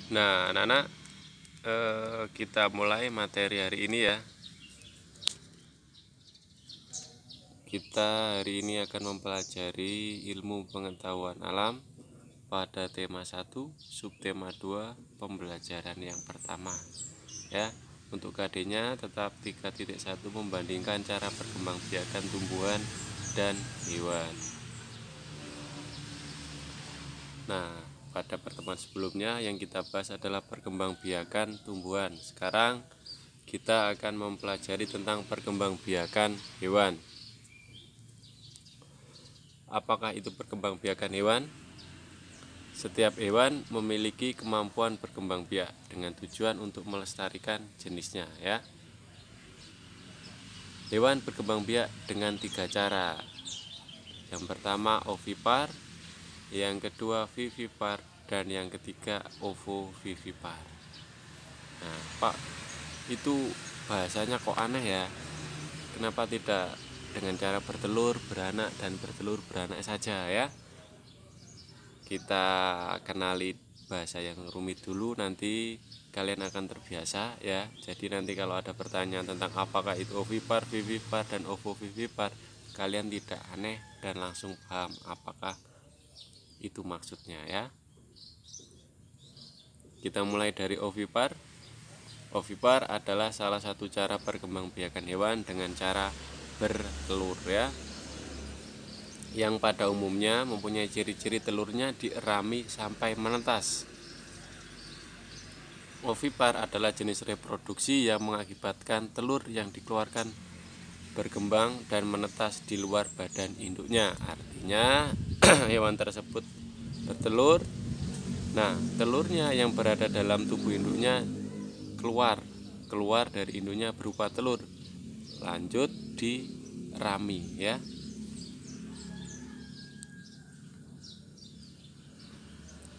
Nah, anak-anak, kita mulai materi hari ini ya. Kita hari ini akan mempelajari ilmu pengetahuan alam pada tema 1, subtema 2, pembelajaran yang pertama. Ya, untuk KD-nya tetap 3.1 membandingkan cara perkembangbiakan tumbuhan dan hewan. Nah, pada pertemuan sebelumnya yang kita bahas adalah perkembangbiakan tumbuhan. Sekarang kita akan mempelajari tentang perkembangbiakan hewan. Apakah itu perkembangbiakan hewan? Setiap hewan memiliki kemampuan berkembang biak dengan tujuan untuk melestarikan jenisnya ya. Hewan berkembang biak dengan 3 cara. Yang pertama ovipar, yang kedua vivipar, dan yang ketiga ovovivipar. Nah, Pak, itu bahasanya kok aneh ya? Kenapa tidak dengan cara bertelur, beranak, dan bertelur, beranak saja ya? Kita kenali bahasa yang rumit dulu, nanti kalian akan terbiasa ya. Jadi nanti kalau ada pertanyaan tentang apakah itu ovipar, vivipar, dan ovovivipar, kalian tidak aneh dan langsung paham apakah itu maksudnya ya. Kita mulai dari ovipar. Ovipar adalah salah satu cara perkembangbiakan hewan dengan cara bertelur ya, yang pada umumnya mempunyai ciri-ciri telurnya dierami sampai menetas. Ovipar adalah jenis reproduksi yang mengakibatkan telur yang dikeluarkan berkembang dan menetas di luar badan induknya. Artinya hewan tersebut bertelur. Nah, telurnya yang berada dalam tubuh induknya keluar dari induknya berupa telur. Lanjut dirami ya.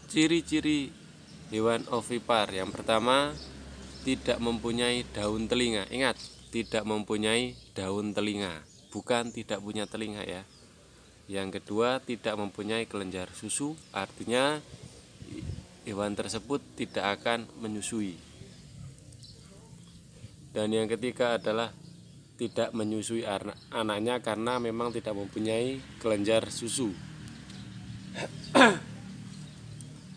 Ciri-ciri hewan ovipar yang pertama, tidak mempunyai daun telinga. Ingat, tidak mempunyai daun telinga, bukan tidak punya telinga ya. Yang kedua, tidak mempunyai kelenjar susu, artinya hewan tersebut tidak akan menyusui. Dan yang ketiga adalah tidak menyusui anaknya karena memang tidak mempunyai kelenjar susu.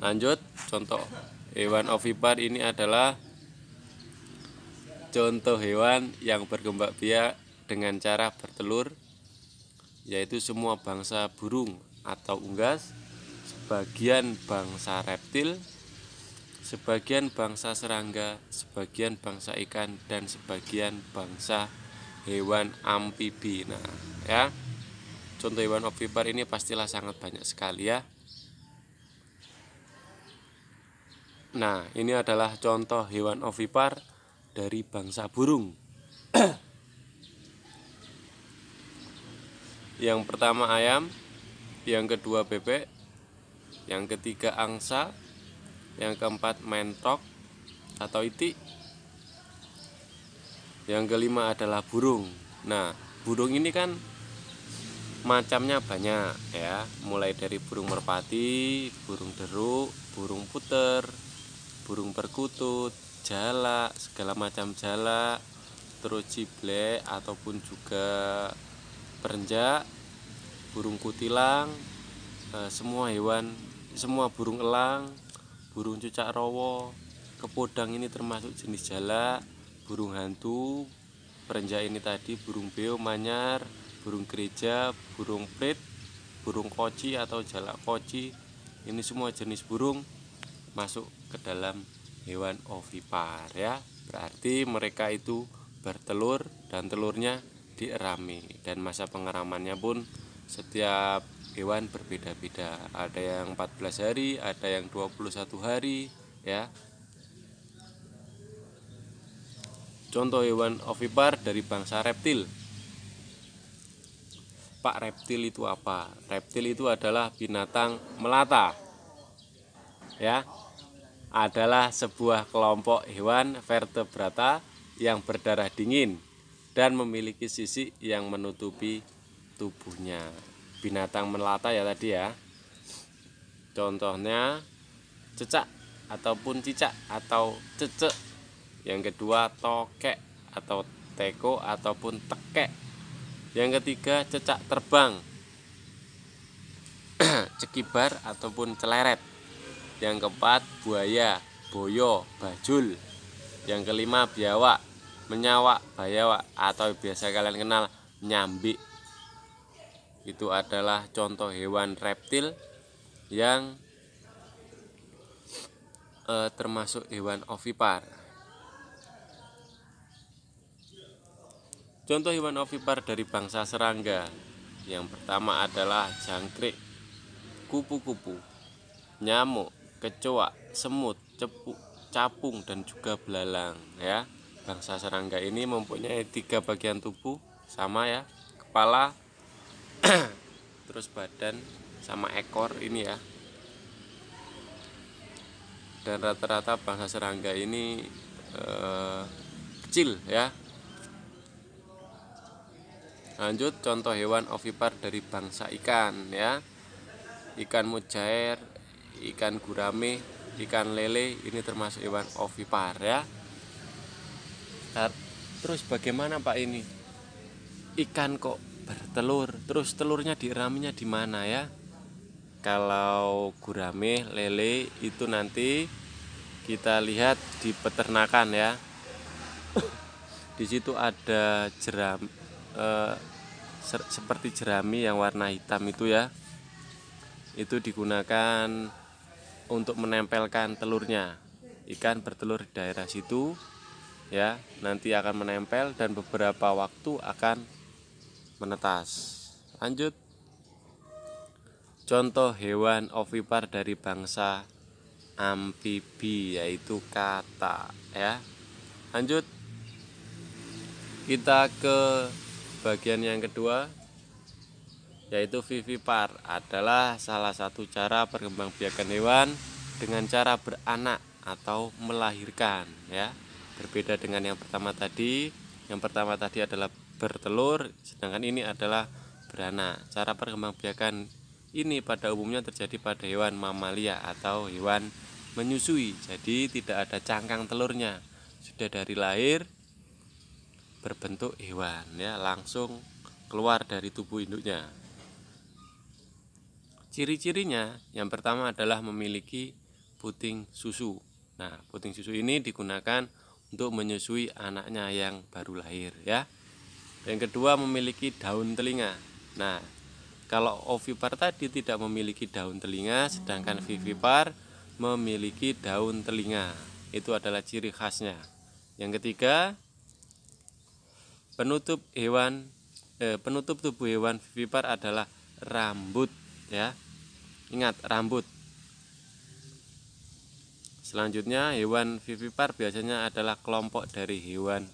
Lanjut, contoh hewan ovipar ini adalah contoh hewan yang berkembang biak dengan cara bertelur, yaitu semua bangsa burung atau unggas, sebagian bangsa reptil, sebagian bangsa serangga, sebagian bangsa ikan, dan sebagian bangsa hewan amfibi. Nah, ya, contoh hewan ovipar ini pastilah sangat banyak sekali ya. Nah, ini adalah contoh hewan ovipar dari bangsa burung. Yang pertama ayam, yang kedua bebek, yang ketiga angsa, yang keempat mentok atau itik, yang kelima adalah burung. Nah, burung ini kan macamnya banyak ya, mulai dari burung merpati, burung deruk, burung puter, burung perkutut, jalak, segala macam jalak, terus ciblek ataupun juga perenjak, burung kutilang, semua burung elang, burung cucak rawa, kepodang ini termasuk jenis jalak, burung hantu, perenjak ini tadi burung beo, manyar, burung gereja, burung prit, burung koci atau jalak koci. Ini semua jenis burung masuk ke dalam hewan ovipar ya. Berarti mereka itu bertelur dan telurnya dierami, dan masa pengeramannya pun setiap hewan berbeda-beda. Ada yang 14 hari, ada yang 21 hari ya. Contoh hewan ovipar dari bangsa reptil. Pak, reptil itu apa? Reptil itu adalah binatang melata ya. Adalah sebuah kelompok hewan vertebrata yang berdarah dingin dan memiliki sisik yang menutupi tubuhnya. Binatang melata ya tadi ya. Contohnya cecak ataupun cicak atau cecek. Yang kedua tokek atau teko ataupun tekek. Yang ketiga cecak terbang, cekibar ataupun celeret. Yang keempat buaya, boyo, bajul. Yang kelima biawak, menyawak, bayawak, atau biasa kalian kenal nyambi. Itu adalah contoh hewan reptil yang termasuk hewan ovipar. Contoh hewan ovipar dari bangsa serangga. Yang pertama adalah jangkrik, kupu-kupu, nyamuk, kecoa, semut, capung, dan juga belalang ya. Bangsa serangga ini mempunyai 3 bagian tubuh sama ya, kepala, terus badan sama ekor ini ya. Dan rata-rata bangsa serangga ini kecil ya. Lanjut, contoh hewan ovipar dari bangsa ikan ya. Ikan mujair, ikan gurame, ikan lele, ini termasuk hewan ovipar ya. Terus bagaimana Pak ini? Ikan kok bertelur, terus telurnya diraminya di mana ya? Kalau gurame, lele itu nanti kita lihat di peternakan ya. Di situ ada seperti jerami yang warna hitam itu ya. Itu digunakan untuk menempelkan telurnya. Ikan bertelur di daerah situ ya, nanti akan menempel dan beberapa waktu akan menetas. Lanjut, contoh hewan ovipar dari bangsa amfibi yaitu kata ya. Lanjut, kita ke bagian yang kedua yaitu vivipar. Adalah salah satu cara perkembangbiakan hewan dengan cara beranak atau melahirkan ya. Berbeda dengan yang pertama tadi. Yang pertama tadi adalah bertelur, sedangkan ini adalah beranak. Cara perkembangbiakan ini pada umumnya terjadi pada hewan mamalia atau hewan menyusui. Jadi tidak ada cangkang telurnya, sudah dari lahir berbentuk hewan ya, langsung keluar dari tubuh induknya. Ciri-cirinya yang pertama adalah memiliki puting susu. Nah, puting susu ini digunakan untuk menyusui anaknya yang baru lahir ya. Yang kedua memiliki daun telinga. Nah, kalau ovipar tadi tidak memiliki daun telinga, sedangkan vivipar memiliki daun telinga. Itu adalah ciri khasnya. Yang ketiga, penutup tubuh hewan vivipar adalah rambut ya. Ingat, rambut. Selanjutnya, hewan vivipar biasanya adalah kelompok dari hewan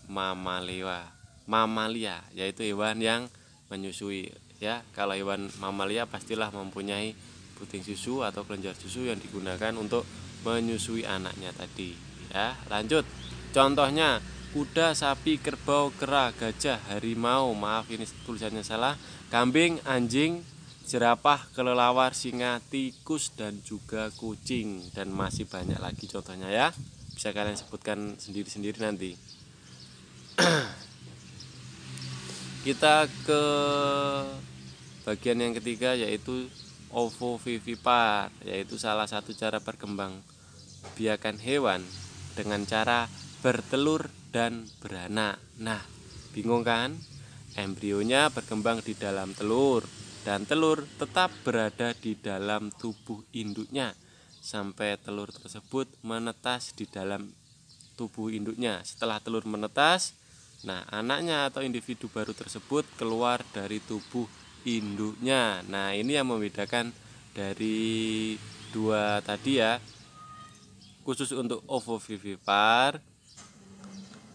mamalia, yaitu hewan yang menyusui ya. Kalau hewan mamalia pastilah mempunyai puting susu atau kelenjar susu yang digunakan untuk menyusui anaknya tadi ya. Lanjut, contohnya kuda, sapi, kerbau, kera, gajah, harimau, maaf ini tulisannya salah, kambing, anjing, jerapah, kelelawar, singa, tikus, dan juga kucing, dan masih banyak lagi contohnya ya. Bisa kalian sebutkan sendiri-sendiri nanti. Kita ke bagian yang ketiga yaitu ovovivipar, yaitu salah satu cara berkembang biakan hewan dengan cara bertelur dan beranak. Nah, bingung kan? Embrionya berkembang di dalam telur dan telur tetap berada di dalam tubuh induknya sampai telur tersebut menetas di dalam tubuh induknya. Setelah telur menetas, nah anaknya atau individu baru tersebut keluar dari tubuh induknya. Nah, ini yang membedakan dari dua tadi ya. Khusus untuk ovovivipar,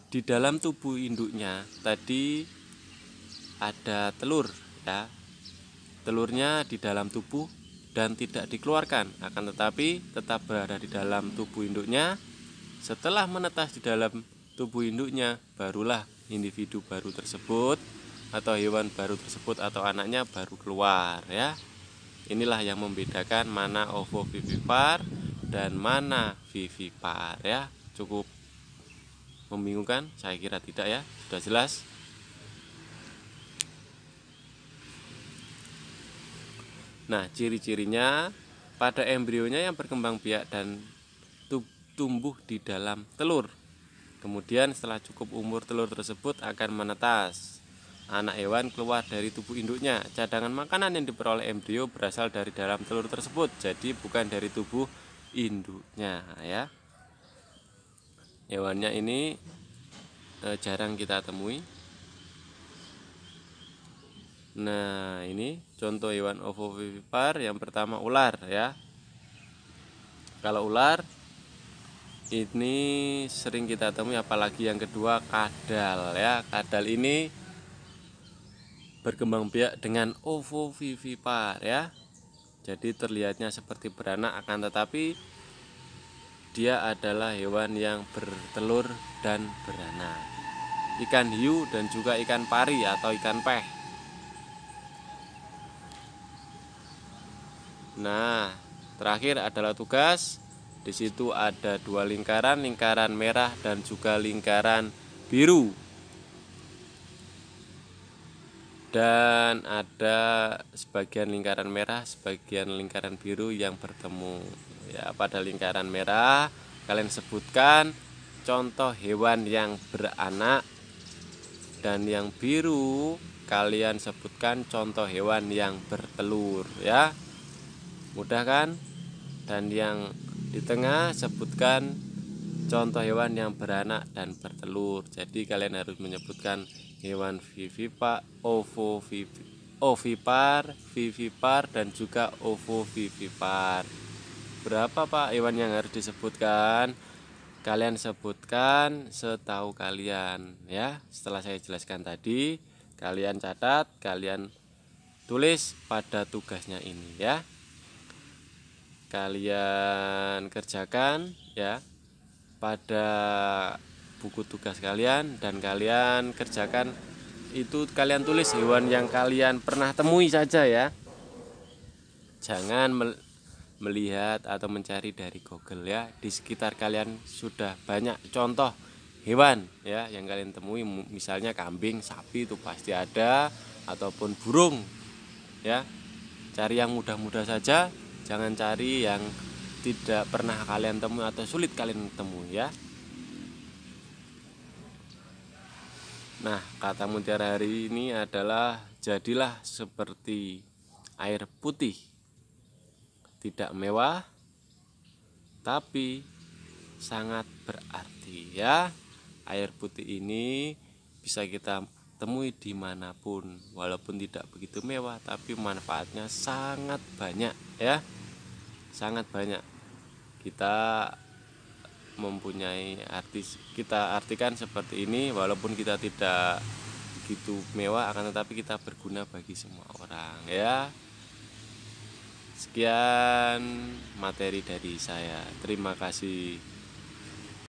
di dalam tubuh induknya tadi ada telur ya. Telurnya di dalam tubuh dan tidak dikeluarkan, akan tetapi tetap berada di dalam tubuh induknya. Setelah menetas di dalam tubuh induknya, barulah individu baru tersebut atau hewan baru tersebut atau anaknya baru keluar ya. Inilah yang membedakan mana ovovivipar dan mana vivipar ya. Cukup membingungkan? Saya kira tidak ya, sudah jelas. Nah, ciri-cirinya pada embrionya yang berkembang biak dan tumbuh di dalam telur. Kemudian setelah cukup umur, telur tersebut akan menetas. Anak hewan keluar dari tubuh induknya. Cadangan makanan yang diperoleh embrio berasal dari dalam telur tersebut, jadi bukan dari tubuh induknya ya. Hewannya ini jarang kita temui. Nah, ini contoh hewan ovovivipar. Yang pertama ular ya. Kalau ular ini sering kita temui, apalagi yang kedua kadal ya. Kadal ini berkembang biak dengan ovovivipar ya. Jadi terlihatnya seperti beranak, akan tetapi dia adalah hewan yang bertelur dan beranak. Ikan hiu dan juga ikan pari atau ikan peh. Nah, terakhir adalah tugas. Di situ ada dua lingkaran, lingkaran merah dan juga lingkaran biru. Dan ada sebagian lingkaran merah, sebagian lingkaran biru yang bertemu. Ya, pada lingkaran merah kalian sebutkan contoh hewan yang beranak, dan yang biru kalian sebutkan contoh hewan yang bertelur ya. Mudah kan? Dan yang di tengah sebutkan contoh hewan yang beranak dan bertelur. Jadi kalian harus menyebutkan hewan vivipar, ovipar, vivipar dan juga ovovivipar. Berapa Pak hewan yang harus disebutkan? Kalian sebutkan setahu kalian ya. Setelah saya jelaskan tadi, kalian catat, kalian tulis pada tugasnya ini ya. Kalian kerjakan ya pada buku tugas kalian, dan kalian kerjakan itu, kalian tulis hewan yang kalian pernah temui saja ya. Jangan melihat atau mencari dari Google ya. Di sekitar kalian sudah banyak contoh hewan ya yang kalian temui, misalnya kambing, sapi itu pasti ada, ataupun burung ya. Cari yang mudah-mudah saja, jangan cari yang tidak pernah kalian temui atau sulit kalian temui ya. Nah, kata mutiara hari ini adalah jadilah seperti air putih. Tidak mewah, tapi sangat berarti ya. Air putih ini bisa kita temui dimanapun, walaupun tidak begitu mewah, tapi manfaatnya sangat banyak ya. Sangat banyak. Kita mempunyai kita artikan seperti ini, walaupun kita tidak begitu mewah, akan tetapi kita berguna bagi semua orang ya. Sekian materi dari saya. Terima kasih.